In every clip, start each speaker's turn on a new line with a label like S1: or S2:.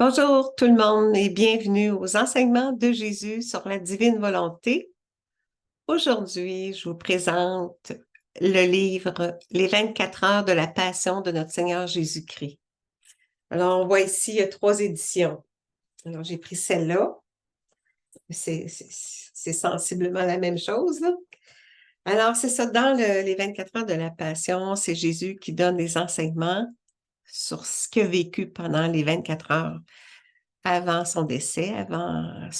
S1: Bonjour tout le monde et bienvenue aux enseignements de Jésus sur la divine volonté. Aujourd'hui, je vous présente le livre Les 24 heures de la Passion de notre Seigneur Jésus-Christ. Alors, on voit ici, il y a 3 éditions. Alors, j'ai pris celle-là. C'est sensiblement la même chose, là. Alors, c'est ça, dans les 24 heures de la Passion, c'est Jésus qui donne des enseignements sur ce qu'il a vécu pendant les 24 heures avant son décès,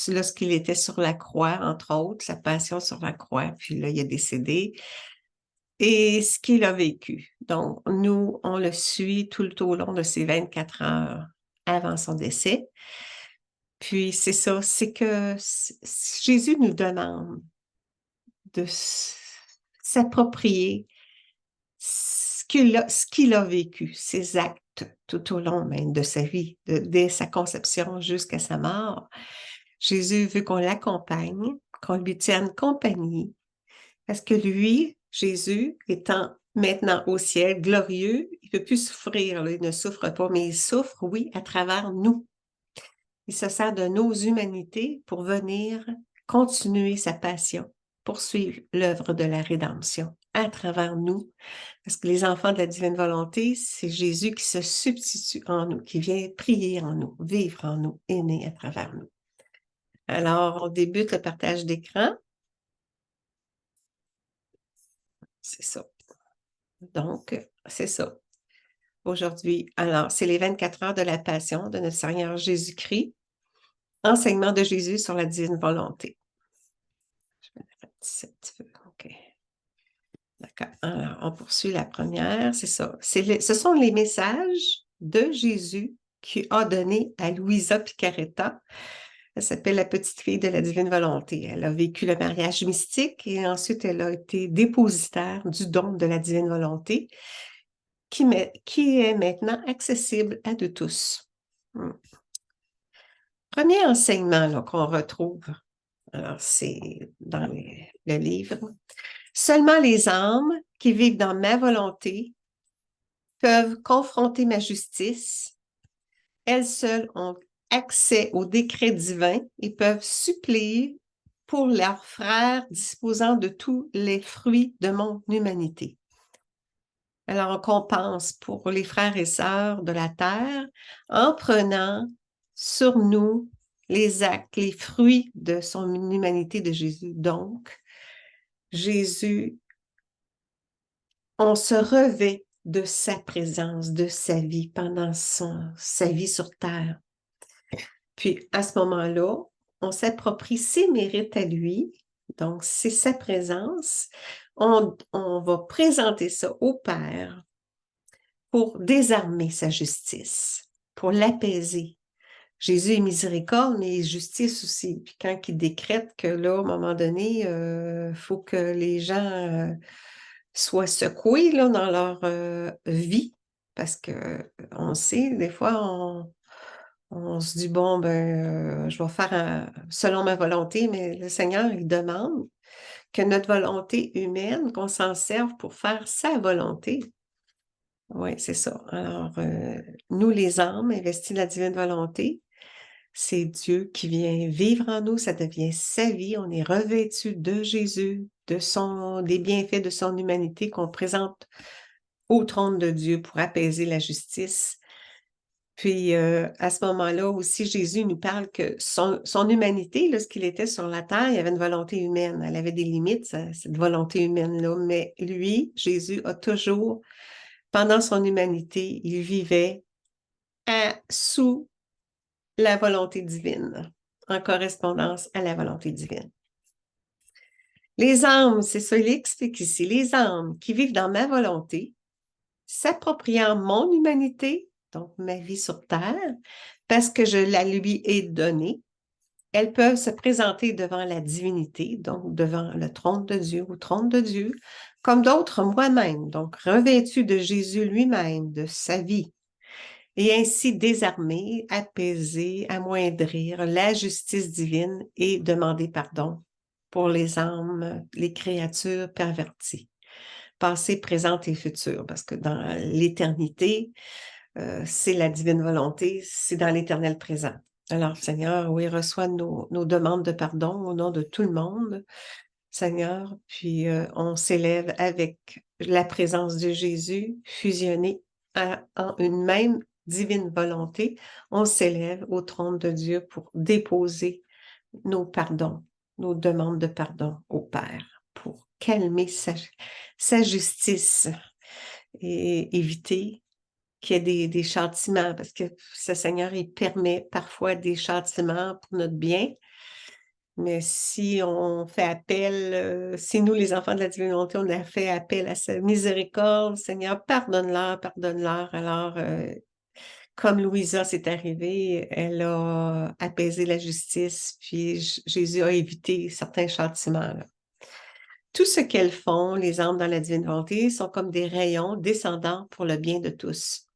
S1: lorsqu'il était sur la croix, entre autres, sa passion sur la croix, puis là, il est décédé, et ce qu'il a vécu. Donc, nous, on le suit tout au long de ces 24 heures avant son décès. Puis, c'est ça, c'est que Jésus nous demande de s'approprier ce qu'il a vécu, ses actes tout au long même de sa vie, dès sa conception jusqu'à sa mort. Jésus veut qu'on l'accompagne, qu'on lui tienne compagnie, parce que lui, Jésus, étant maintenant au ciel, glorieux, il ne peut plus souffrir, là, il ne souffre pas, mais il souffre, oui, à travers nous. Il se sert de nos humanités pour venir continuer sa passion, poursuivre l'œuvre de la rédemption à travers nous. Parce que les enfants de la divine volonté, c'est Jésus qui se substitue en nous, qui vient prier en nous, vivre en nous, aimer à travers nous. Alors, on débute le partage d'écran. C'est ça. Donc, c'est ça. Aujourd'hui, alors, c'est les 24 heures de la Passion de notre Seigneur Jésus-Christ. Enseignement de Jésus sur la divine volonté. Je vais mettre un petit peu. OK. D'accord. Alors, on poursuit la première. C'est ça. Ce sont les messages de Jésus qu'il a donnés à Louisa Picaretta. Elle s'appelle la petite fille de la divine volonté. Elle a vécu le mariage mystique et ensuite elle a été dépositaire du don de la divine volonté qui est maintenant accessible à de tous. Premier enseignement qu'on retrouve, alors c'est dans le livre. Seulement les âmes qui vivent dans ma volonté peuvent confronter ma justice. Elles seules ont accès au décret divin et peuvent suppléer pour leurs frères disposant de tous les fruits de mon humanité. Alors, on compense pour les frères et sœurs de la terre en prenant sur nous les actes, les fruits de son humanité de Jésus. Donc, Jésus, on se revêt de sa présence, de sa vie pendant sa vie sur terre. Puis, à ce moment-là, on s'approprie ses mérites à lui, donc c'est sa présence. On va présenter ça au Père pour désarmer sa justice, pour l'apaiser. Jésus est miséricorde, mais il est justice aussi. Puis quand il décrète que là, à un moment donné, il faut que les gens soient secoués là, dans leur vie, parce que on sait, des fois, on se dit, bon, ben, je vais faire selon ma volonté, mais le Seigneur, il demande que notre volonté humaine, qu'on s'en serve pour faire sa volonté. Oui, c'est ça. Alors, nous, les âmes investies de la divine volonté, c'est Dieu qui vient vivre en nous, ça devient sa vie, on est revêtu de Jésus, des bienfaits de son humanité qu'on présente au trône de Dieu pour apaiser la justice. Puis, à ce moment-là aussi, Jésus nous parle que son humanité, lorsqu'il était sur la terre, il avait une volonté humaine. Elle avait des limites, cette volonté humaine-là. Mais lui, Jésus, a toujours, pendant son humanité, il vivait sous la volonté divine, en correspondance à la volonté divine. Les âmes, c'est ça, il explique ici, les âmes qui vivent dans ma volonté, s'appropriant mon humanité, donc ma vie sur terre, parce que je la lui ai donnée, elles peuvent se présenter devant la divinité, donc devant le trône de Dieu, au trône de Dieu, comme d'autres moi-même, donc revêtues de Jésus lui-même, de sa vie, et ainsi désarmer, apaiser, amoindrir la justice divine et demander pardon pour les âmes, les créatures perverties, passées, présentes et futures, parce que dans l'éternité, c'est la divine volonté, c'est dans l'éternel présent. Alors, Seigneur, oui, reçois nos demandes de pardon au nom de tout le monde, Seigneur, puis on s'élève avec la présence de Jésus fusionnée en une même divine volonté. On s'élève au trône de Dieu pour déposer nos pardons, nos demandes de pardon au Père, pour calmer sa justice et éviter qu'il y ait des châtiments, parce que ce Seigneur, il permet parfois des châtiments pour notre bien. Mais si on fait appel, si nous, les enfants de la divine volonté, on a fait appel à sa miséricorde, Seigneur, pardonne-leur, pardonne-leur. Alors, comme Louisa, c'est arrivé, elle a apaisé la justice, puis Jésus a évité certains châtiments, là. Tout ce qu'elles font, les âmes dans la divine volonté, sont comme des rayons descendants pour le bien de tous.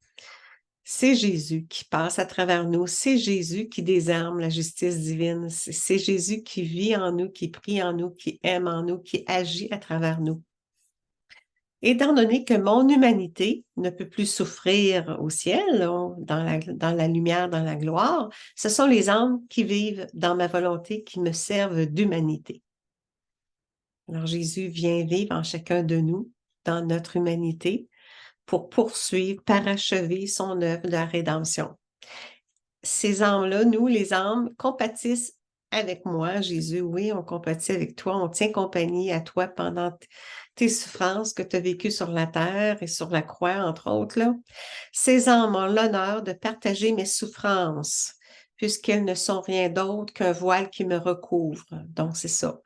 S1: C'est Jésus qui passe à travers nous, c'est Jésus qui désarme la justice divine, c'est Jésus qui vit en nous, qui prie en nous, qui aime en nous, qui agit à travers nous. Étant donné que mon humanité ne peut plus souffrir au ciel, dans la lumière, dans la gloire, ce sont les âmes qui vivent dans ma volonté qui me servent d'humanité. Alors Jésus vient vivre en chacun de nous, dans notre humanité, pour poursuivre, parachever son œuvre de la rédemption. Ces âmes-là, nous, les âmes, compatissent avec moi, Jésus. Oui, on compatit avec toi, on tient compagnie à toi pendant tes souffrances que tu as vécues sur la terre et sur la croix, entre autres, là. Ces âmes ont l'honneur de partager mes souffrances, puisqu'elles ne sont rien d'autre qu'un voile qui me recouvre. Donc, c'est ça.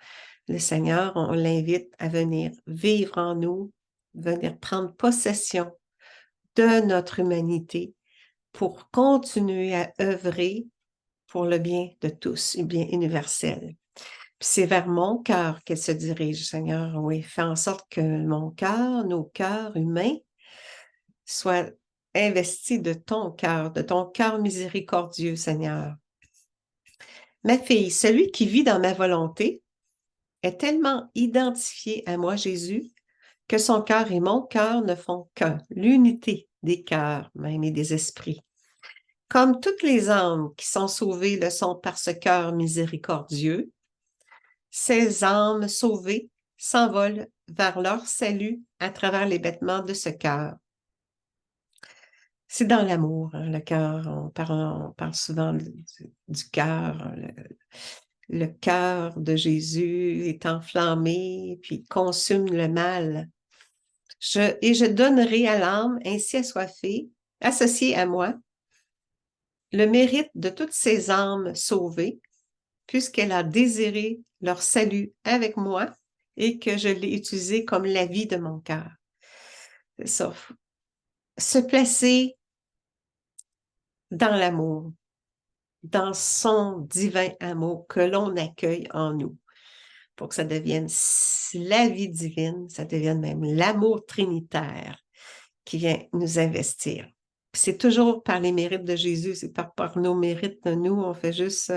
S1: Le Seigneur, on l'invite à venir vivre en nous, venir prendre possession de notre humanité pour continuer à œuvrer pour le bien de tous, le bien universel. Puis c'est vers mon cœur qu'elle se dirige, Seigneur. Oui, fais en sorte que mon cœur, nos cœurs humains, soient investis de ton cœur miséricordieux, Seigneur. Ma fille, celui qui vit dans ma volonté est tellement identifié à moi, Jésus, que son cœur et mon cœur ne font qu'un, l'unité des cœurs même et des esprits. Comme toutes les âmes qui sont sauvées le sont par ce cœur miséricordieux, ces âmes sauvées s'envolent vers leur salut à travers les vêtements de ce cœur. C'est dans l'amour, hein, le cœur. On parle souvent du cœur. Le cœur de Jésus est enflammé, puis consume le mal. Et je donnerai à l'âme ainsi assoiffée, associée à moi, le mérite de toutes ces âmes sauvées, puisqu'elle a désiré leur salut avec moi et que je l'ai utilisé comme la vie de mon cœur. C'est ça. Se placer dans l'amour, dans son divin amour que l'on accueille en nous, pour que ça devienne la vie divine, ça devienne même l'amour trinitaire qui vient nous investir. C'est toujours par les mérites de Jésus, c'est par nos mérites. Nous, on fait juste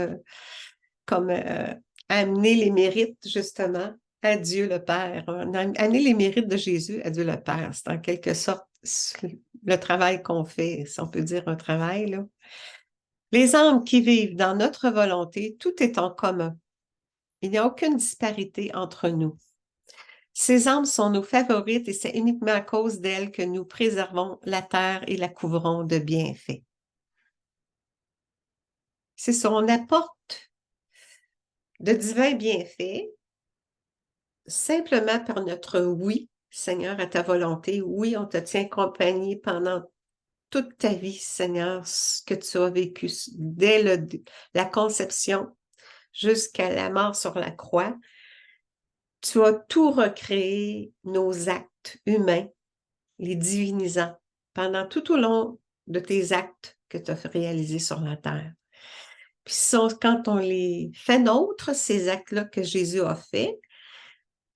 S1: amener les mérites, justement, à Dieu le Père. Amener les mérites de Jésus à Dieu le Père. C'est en quelque sorte le travail qu'on fait, si on peut dire un travail, là. Les âmes qui vivent dans notre volonté, tout est en commun. Il n'y a aucune disparité entre nous. Ces âmes sont nos favorites et c'est uniquement à cause d'elles que nous préservons la terre et la couvrons de bienfaits. C'est ça, on apporte de divins bienfaits simplement par notre oui, Seigneur, à ta volonté. Oui, on te tient compagnie pendant toute ta vie, Seigneur, ce que tu as vécu dès la conception jusqu'à la mort sur la croix. Tu as tout recréé, nos actes humains, les divinisant, pendant tout au long de tes actes que tu as réalisés sur la terre. Puis quand on les fait nôtres, ces actes-là que Jésus a fait,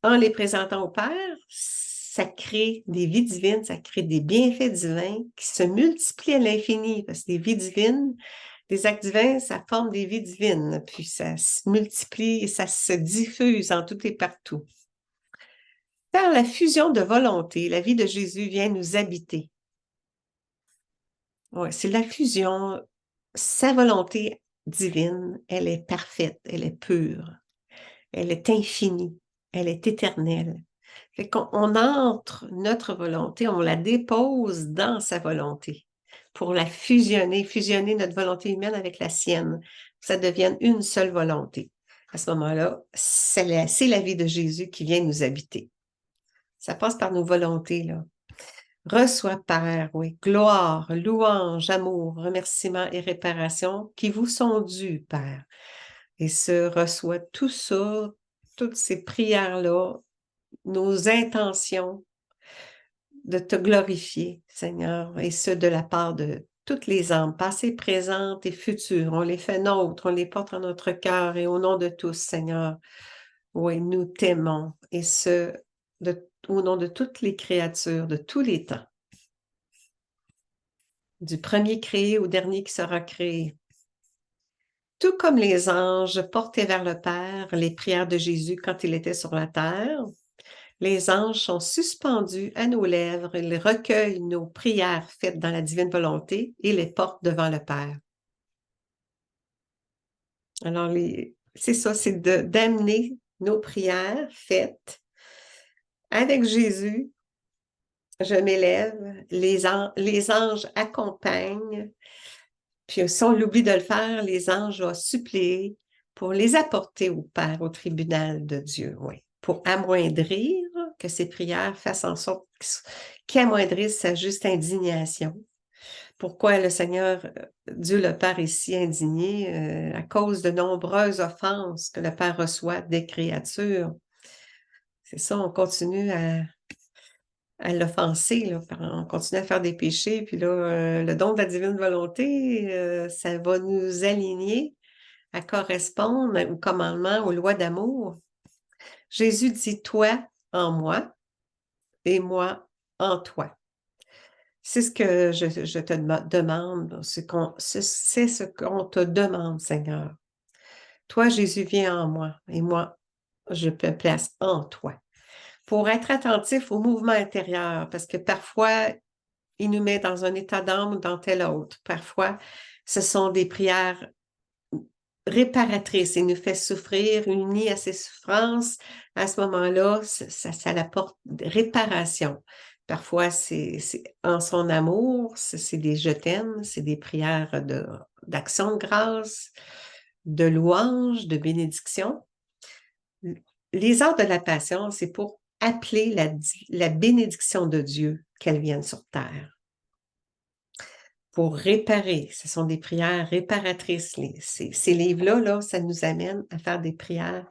S1: en les présentant au Père, ça crée des vies divines, ça crée des bienfaits divins qui se multiplient à l'infini, parce que des vies divines, des actes divins, ça forme des vies divines, puis ça se multiplie et ça se diffuse en tout et partout. Par la fusion de volonté, la vie de Jésus vient nous habiter. Ouais, c'est la fusion. Sa volonté divine, elle est parfaite, elle est pure, elle est infinie, elle est éternelle. Fait qu'on entre notre volonté, on la dépose dans sa volonté pour la fusionner notre volonté humaine avec la sienne, que ça devienne une seule volonté. À ce moment-là, c'est la vie de Jésus qui vient nous habiter. Ça passe par nos volontés, là. Reçois, Père, oui, gloire, louange, amour, remerciements et réparation qui vous sont dus, Père. Et ce reçoit tout ça, toutes ces prières-là, nos intentions de te glorifier, Seigneur, et ce de la part de toutes les âmes, passées, présentes et futures. On les fait nôtres, on les porte en notre cœur et au nom de tous, Seigneur. Oui, nous t'aimons et ce, au nom de toutes les créatures de tous les temps, du premier créé au dernier qui sera créé. Tout comme les anges portaient vers le Père les prières de Jésus quand il était sur la terre, les anges sont suspendus à nos lèvres, ils recueillent nos prières faites dans la divine volonté et les portent devant le Père. Alors, c'est ça, c'est d'amener nos prières faites avec Jésus. Je m'élève, les anges accompagnent, puis si on l'oublie de le faire, les anges vont supplier pour les apporter au Père, au tribunal de Dieu, oui, pour amoindrir, que ces prières fassent en sorte qu'ils amoindrissent sa juste indignation. Pourquoi le Seigneur, Dieu le Père est si indigné? À cause de nombreuses offenses que le Père reçoit des créatures. C'est ça, on continue à l'offenser, là. On continue à faire des péchés, puis là, le don de la divine volonté, ça va nous aligner à correspondre au commandement, aux lois d'amour. Jésus dit, toi en moi et moi en toi. C'est ce que je te demande, c'est ce qu'on te demande, Seigneur. Toi, Jésus, viens en moi et moi, je me place en toi. Pour être attentif au mouvement intérieur, parce que parfois, il nous met dans un état d'âme ou dans tel autre. Parfois, ce sont des prières réparatrices. Il nous fait souffrir, unis à ses souffrances. À ce moment-là, ça apporte réparation. Parfois, c'est en son amour, c'est des je t'aime, c'est des prières d'action de grâce, de louange, de bénédiction. Les heures de la passion, c'est pour appeler la bénédiction de Dieu qu'elle vienne sur terre. Pour réparer. Ce sont des prières réparatrices. Ces livres-là, là, ça nous amène à faire des prières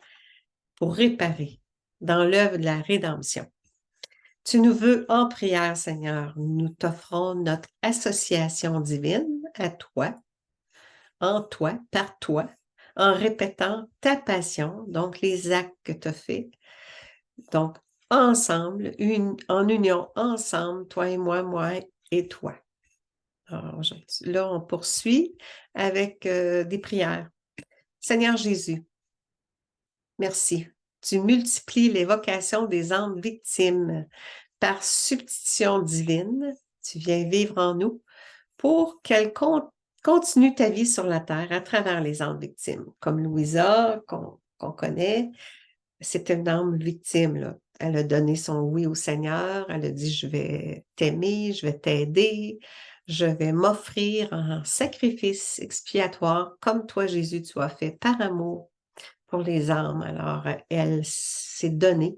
S1: pour réparer dans l'œuvre de la rédemption. Tu nous veux en prière, Seigneur. Nous t'offrons notre association divine à toi, en toi, par toi, en répétant ta passion, donc les actes que tu as faits. Donc, ensemble, en union, ensemble, toi et moi et toi. Alors, là, on poursuit avec des prières. Seigneur Jésus, merci. Tu multiplies les vocations des âmes victimes par substitution divine. Tu viens vivre en nous pour qu'elles continuent ta vie sur la terre à travers les âmes victimes. Comme Louisa, qu'on connaît, c'est une âme victime, là. Elle a donné son oui au Seigneur. Elle a dit, je vais t'aimer, je vais t'aider, je vais m'offrir en sacrifice expiatoire, comme toi, Jésus, tu as fait par amour pour les âmes. Alors, elle s'est donnée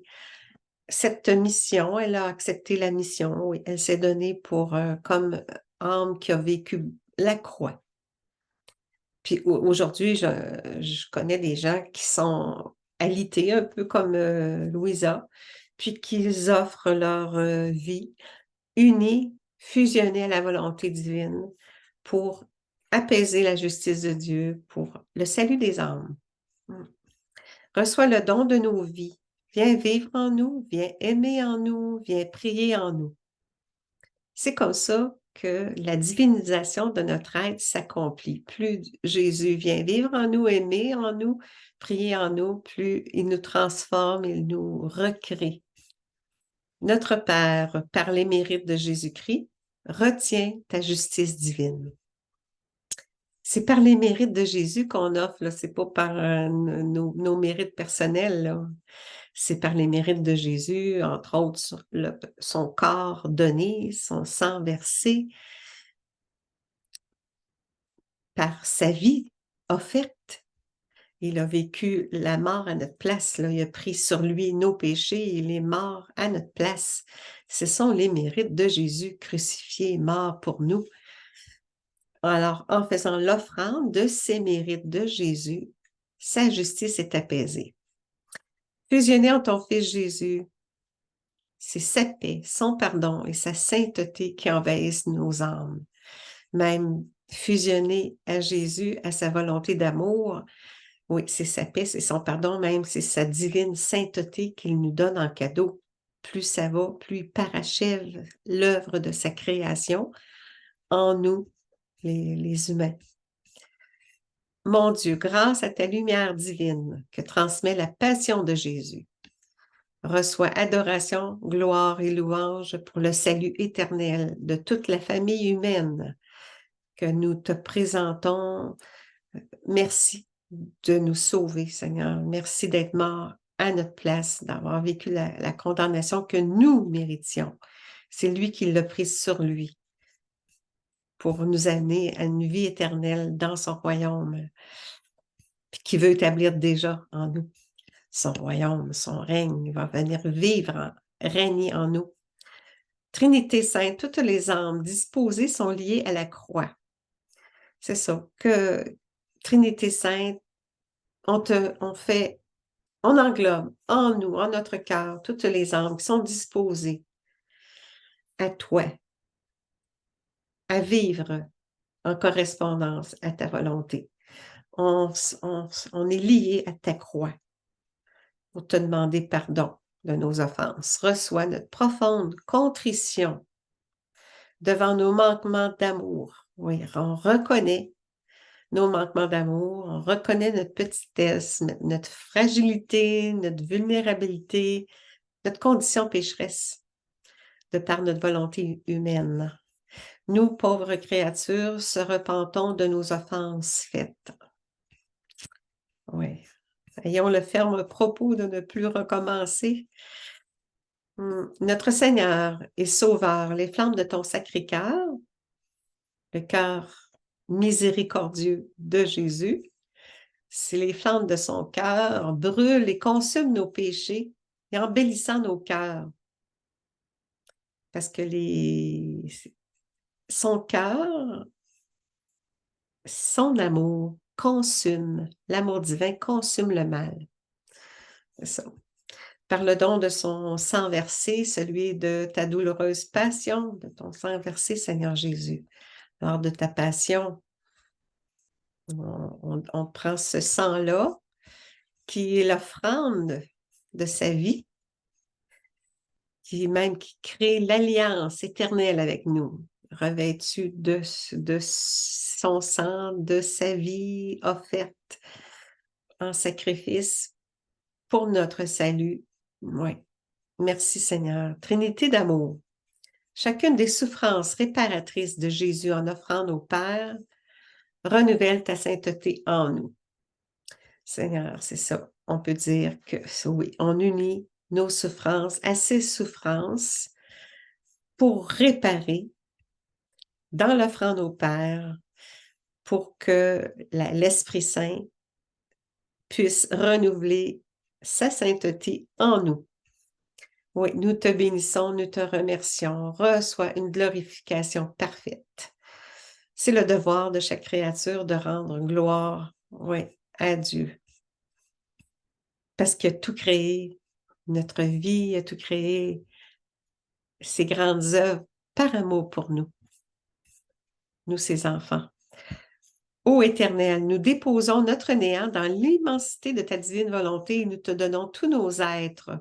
S1: cette mission, elle a accepté la mission, oui, elle s'est donnée pour, comme âme qui a vécu la croix. Puis aujourd'hui, je connais des gens qui sont alités, un peu comme Louisa, puis qu'ils offrent leur vie unie, fusionnée à la volonté divine pour apaiser la justice de Dieu, pour le salut des âmes. Reçois le don de nos vies. Viens vivre en nous, viens aimer en nous, viens prier en nous. C'est comme ça que la divinisation de notre être s'accomplit. Plus Jésus vient vivre en nous, aimer en nous, prier en nous, plus il nous transforme, il nous recrée. Notre Père, par les mérites de Jésus-Christ, retiens ta justice divine. C'est par les mérites de Jésus qu'on offre, ce n'est pas par nos mérites personnels, là. C'est par les mérites de Jésus, entre autres son corps donné, son sang versé, par sa vie offerte. Il a vécu la mort à notre place, là. Il a pris sur lui nos péchés, il est mort à notre place. Ce sont les mérites de Jésus crucifié, mort pour nous. Alors, en faisant l'offrande de ces mérites de Jésus, sa justice est apaisée. Fusionné en ton Fils Jésus, c'est sa paix, son pardon et sa sainteté qui envahissent nos âmes. Même fusionné à Jésus, à sa volonté d'amour, oui, c'est sa paix, c'est son pardon, même c'est sa divine sainteté qu'il nous donne en cadeau. Plus ça va, plus il parachève l'œuvre de sa création en nous, les humains. Mon Dieu, grâce à ta lumière divine que transmet la passion de Jésus, reçois adoration, gloire et louange pour le salut éternel de toute la famille humaine que nous te présentons. Merci de nous sauver, Seigneur. Merci d'être mort à notre place, d'avoir vécu la condamnation que nous méritions. C'est lui qui l'a prise sur lui pour nous amener à une vie éternelle dans son royaume, puis qui veut établir déjà en nous son royaume, son règne. Il va venir vivre, régner en nous. Trinité sainte, toutes les âmes disposées sont liées à la croix. C'est ça, que Trinité sainte, on englobe en nous, en notre cœur, toutes les âmes qui sont disposées à toi, à vivre en correspondance à ta volonté. On est lié à ta croix pour te demander pardon de nos offenses. Reçois notre profonde contrition devant nos manquements d'amour. Oui, on reconnaît nos manquements d'amour, on reconnaît notre petitesse, notre fragilité, notre vulnérabilité, notre condition pécheresse de par notre volonté humaine. Nous, pauvres créatures, se repentons de nos offenses faites. Oui. Ayons le ferme propos de ne plus recommencer. Notre Seigneur et Sauveur, les flammes de ton sacré-cœur, le cœur miséricordieux de Jésus, si les flammes de son cœur brûlent et consument nos péchés et embellissant nos cœurs, parce que son cœur, son amour consume, l'amour divin consume le mal. C'est ça. Par le don de son sang versé, celui de ta douloureuse passion, de ton sang versé, Seigneur Jésus. Lors de ta passion, on prend ce sang-là, qui est l'offrande de sa vie, qui crée l'alliance éternelle avec nous, revêtu de son sang, de sa vie offerte en sacrifice pour notre salut. Oui. Merci Seigneur. Trinité d'amour. Chacune des souffrances réparatrices de Jésus en offrant au Père renouvelle ta sainteté en nous. Seigneur, c'est ça. On peut dire que oui, on unit nos souffrances à ses souffrances pour réparer dans l'offrande au Père pour que l'Esprit Saint puisse renouveler sa sainteté en nous. Oui, nous te bénissons, nous te remercions. Reçois une glorification parfaite. C'est le devoir de chaque créature de rendre gloire, oui, à Dieu. Parce qu'il a tout créé, notre vie a tout créé, ses grandes œuvres par amour pour nous, ses enfants. Ô Éternel, nous déposons notre néant dans l'immensité de ta divine volonté et nous te donnons tous nos êtres.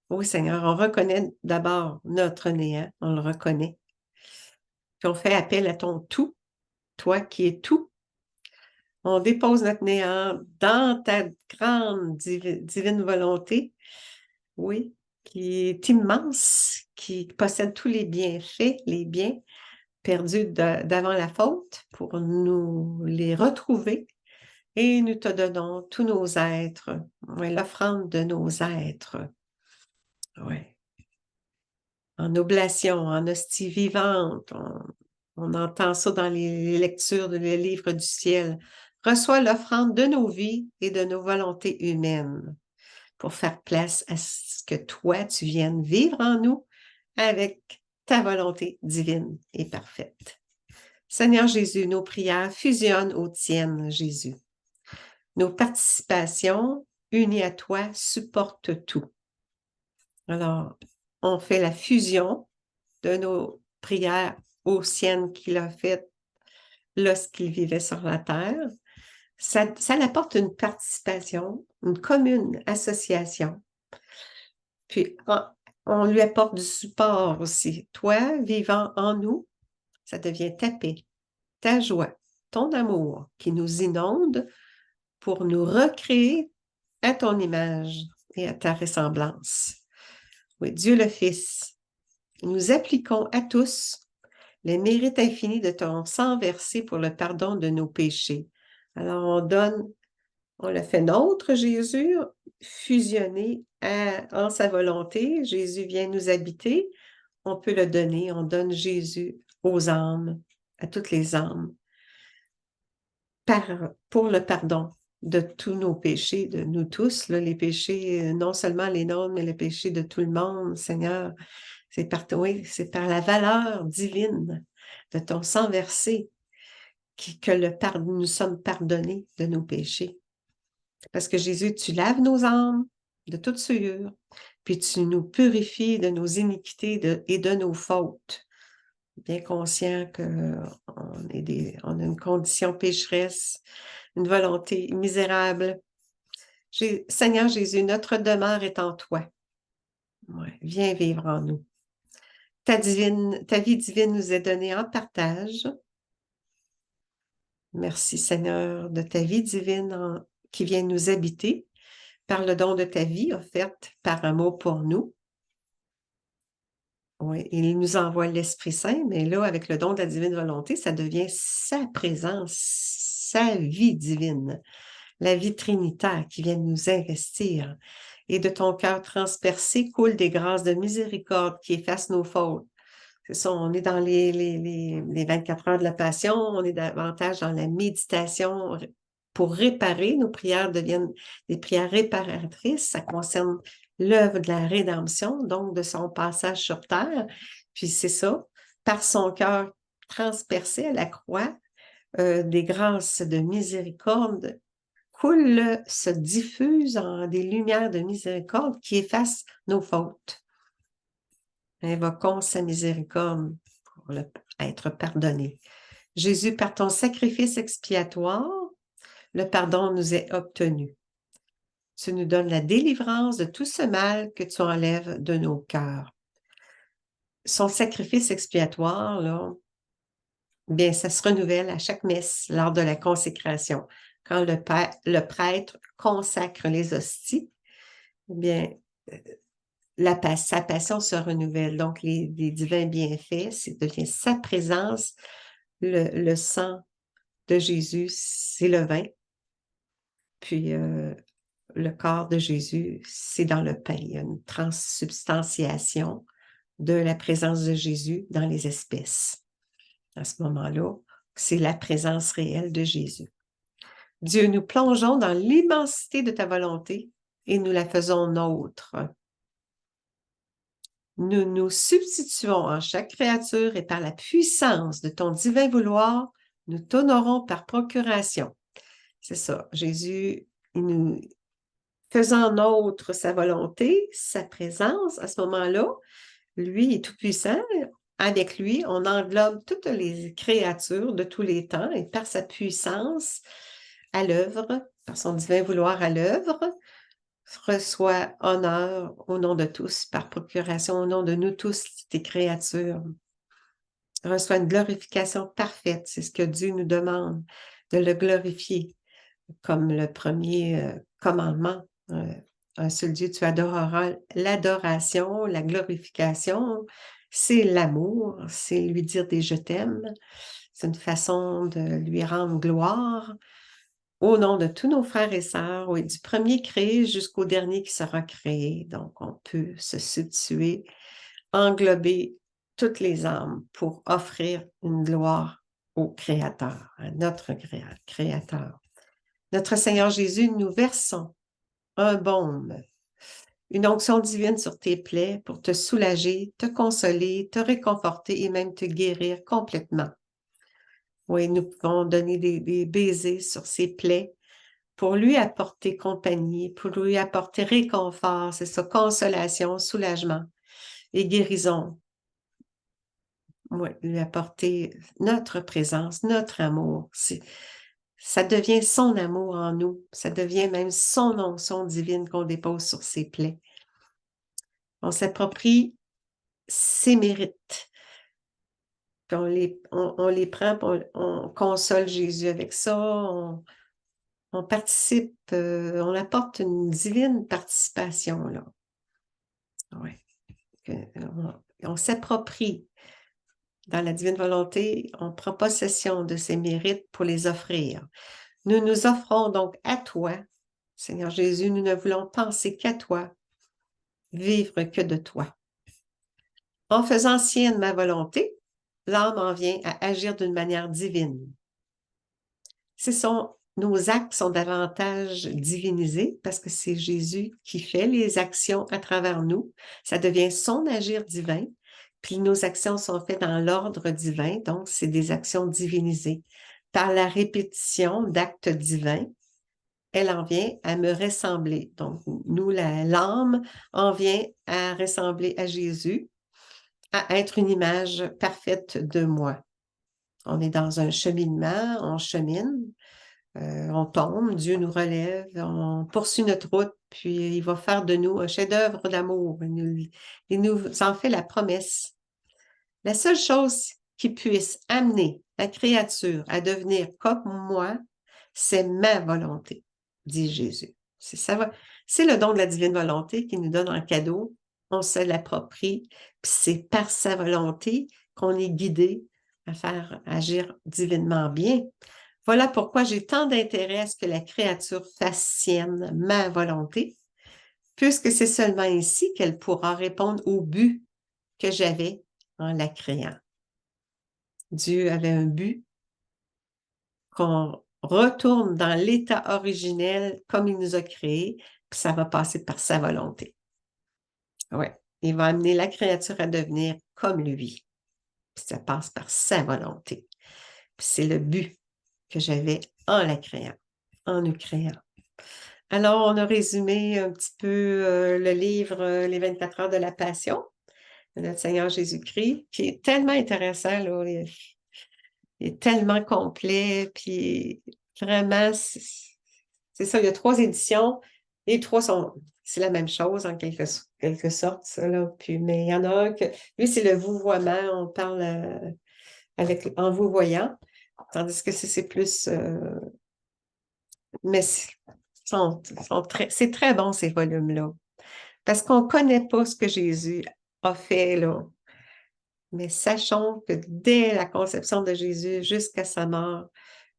S1: Oui, Seigneur, on reconnaît d'abord notre néant, on le reconnaît. Puis on fait appel à ton tout, toi qui es tout. On dépose notre néant dans ta grande divine volonté, oui, qui est immense, qui possède tous les bienfaits, les biens perdus d'avant la faute, pour nous les retrouver. Et nous te donnons tous nos êtres, ouais, l'offrande de nos êtres, ouais. En oblation, en hostie vivante. On entend ça dans les lectures des livres du ciel. Reçois l'offrande de nos vies et de nos volontés humaines pour faire place à ce que toi, tu viennes vivre en nous avec ta volonté divine et parfaite. Seigneur Jésus, nos prières fusionnent aux tiennes, Jésus. Nos participations unies à toi supportent tout. Alors, on fait la fusion de nos prières aux siennes qu'il a faites lorsqu'il vivait sur la terre. Ça apporte une participation, une commune association. Puis, on lui apporte du support aussi. Toi, vivant en nous, ça devient ta paix, ta joie, ton amour qui nous inonde pour nous recréer à ton image et à ta ressemblance. Oui, Dieu le Fils, nous appliquons à tous les mérites infinis de ton sang versé pour le pardon de nos péchés. Alors, on le fait nôtre, Jésus, fusionné en sa volonté. Jésus vient nous habiter. On peut le donner. On donne Jésus aux âmes, à toutes les âmes, pour le pardon de tous nos péchés, de nous tous, là, les péchés, non seulement les nôtres, mais les péchés de tout le monde, Seigneur. C'est par la valeur divine de ton sang versé que nous sommes pardonnés de nos péchés. Parce que Jésus, tu laves nos âmes de toute souillure, puis tu nous purifies de nos iniquités et de nos fautes. Bien conscient qu'on on a une condition pécheresse, une volonté misérable. Seigneur Jésus, notre demeure est en toi. Ouais, viens vivre en nous. Ta vie divine nous est donnée en partage. Merci Seigneur de ta vie divine qui vient nous habiter par le don de ta vie offerte par amour pour nous. Oui, il nous envoie l'Esprit Saint, mais là, avec le don de la divine volonté, ça devient sa présence, sa vie divine, la vie trinitaire qui vient nous investir. Et de ton cœur transpercé coulent des grâces de miséricorde qui effacent nos fautes. C'est ça, on est dans les 24 heures de la Passion, on est davantage dans la méditation pour réparer. Nos prières deviennent des prières réparatrices. Ça concerne l'œuvre de la rédemption, donc de son passage sur terre. Puis c'est ça, par son cœur transpercé à la croix, des grâces de miséricorde coulent, se diffusent en des lumières de miséricorde qui effacent nos fautes. Invoquons sa miséricorde pour être pardonné. Jésus, par ton sacrifice expiatoire, le pardon nous est obtenu. Tu nous donnes la délivrance de tout ce mal que tu enlèves de nos cœurs. Son sacrifice expiatoire, là, bien, ça se renouvelle à chaque messe lors de la consécration. Quand le prêtre consacre les hosties, bien, sa passion se renouvelle. Donc, les divins bienfaits, c'est devient sa présence. Le sang de Jésus, c'est le vin. Puis, le corps de Jésus, c'est dans le pain. Il y a une transsubstantiation de la présence de Jésus dans les espèces. À ce moment-là, c'est la présence réelle de Jésus. Dieu, nous plongeons dans l'immensité de ta volonté et nous la faisons nôtre. Nous nous substituons en chaque créature et par la puissance de ton divin vouloir, nous t'honorons par procuration. C'est ça, Jésus, nous faisant nôtre sa volonté, sa présence, à ce moment-là, lui est tout-puissant. Avec lui, on englobe toutes les créatures de tous les temps et par sa puissance à l'œuvre, par son divin vouloir à l'œuvre, reçoit honneur au nom de tous, par procuration au nom de nous tous, tes créatures. Reçoit une glorification parfaite, c'est ce que Dieu nous demande, de le glorifier comme le premier commandement un seul Dieu, tu adoreras l'adoration, la glorification, c'est l'amour, c'est lui dire des je t'aime, c'est une façon de lui rendre gloire au nom de tous nos frères et sœurs, oui, du premier créé jusqu'au dernier qui sera créé. Donc, on peut se situer, englober toutes les âmes pour offrir une gloire au Créateur, à notre Créateur. Notre Seigneur Jésus, nous versons un baume, une onction divine sur tes plaies pour te soulager, te consoler, te réconforter et même te guérir complètement. Oui, nous pouvons donner des baisers sur ses plaies pour lui apporter compagnie, pour lui apporter réconfort, c'est ça, consolation, soulagement et guérison. Oui, lui apporter notre présence, notre amour. Ça devient son amour en nous. Ça devient même son onction divine qu'on dépose sur ses plaies. On s'approprie ses mérites. Puis on les prend, on console Jésus avec ça, on participe, on apporte une divine participation, là. Ouais. On s'approprie dans la divine volonté, on prend possession de ses mérites pour les offrir. Nous nous offrons donc à toi, Seigneur Jésus, nous ne voulons penser qu'à toi, vivre que de toi. En faisant sienne ma volonté, l'âme en vient à agir d'une manière divine. Nos actes sont davantage divinisés parce que c'est Jésus qui fait les actions à travers nous. Ça devient son agir divin. Puis nos actions sont faites dans l'ordre divin, donc c'est des actions divinisées. Par la répétition d'actes divins, elle en vient à me ressembler. Donc, nous, l'âme en vient à ressembler à Jésus, à être une image parfaite de moi. On est dans un cheminement, on chemine, on tombe, Dieu nous relève, on poursuit notre route, puis il va faire de nous un chef-d'œuvre d'amour. Il nous en fait la promesse. La seule chose qui puisse amener la créature à devenir comme moi, c'est ma volonté, dit Jésus. C'est le don de la divine volonté qui nous donne en cadeau. On se l'approprie, puis c'est par sa volonté qu'on est guidé à faire agir divinement bien. Voilà pourquoi j'ai tant d'intérêt à ce que la créature fasse sienne ma volonté, puisque c'est seulement ainsi qu'elle pourra répondre au but que j'avais en la créant. Dieu avait un but, qu'on retourne dans l'état originel comme il nous a créés, puis ça va passer par sa volonté. Ouais, il va amener la créature à devenir comme lui, puis ça passe par sa volonté. Puis c'est le but que j'avais en la créant, en nous créant. Alors, on a résumé un petit peu le livre Les 24 heures de la Passion de notre Seigneur Jésus-Christ, qui est tellement intéressant, là. Il est tellement complet, puis vraiment, c'est ça, il y a 3 éditions, les 3 c'est la même chose en quelque sorte, ça, là. Puis, mais il y en a un que, lui, c'est le vouvoiement, on parle en vous voyant, tandis que c'est plus, mais c'est très bon, ces volumes-là, parce qu'on ne connaît pas ce que Jésus a fait, là. Mais sachons que dès la conception de Jésus jusqu'à sa mort,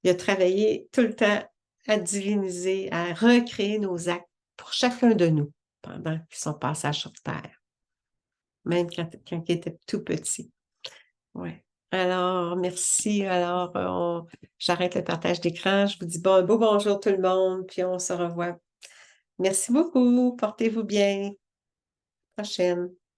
S1: il a travaillé tout le temps à diviniser, à recréer nos actes pour chacun de nous pendant son passage sur Terre, même quand il était tout petit. Ouais. Alors, merci. Alors, j'arrête le partage d'écran. Je vous dis un beau bonjour tout le monde, puis on se revoit. Merci beaucoup. Portez-vous bien. Prochaine.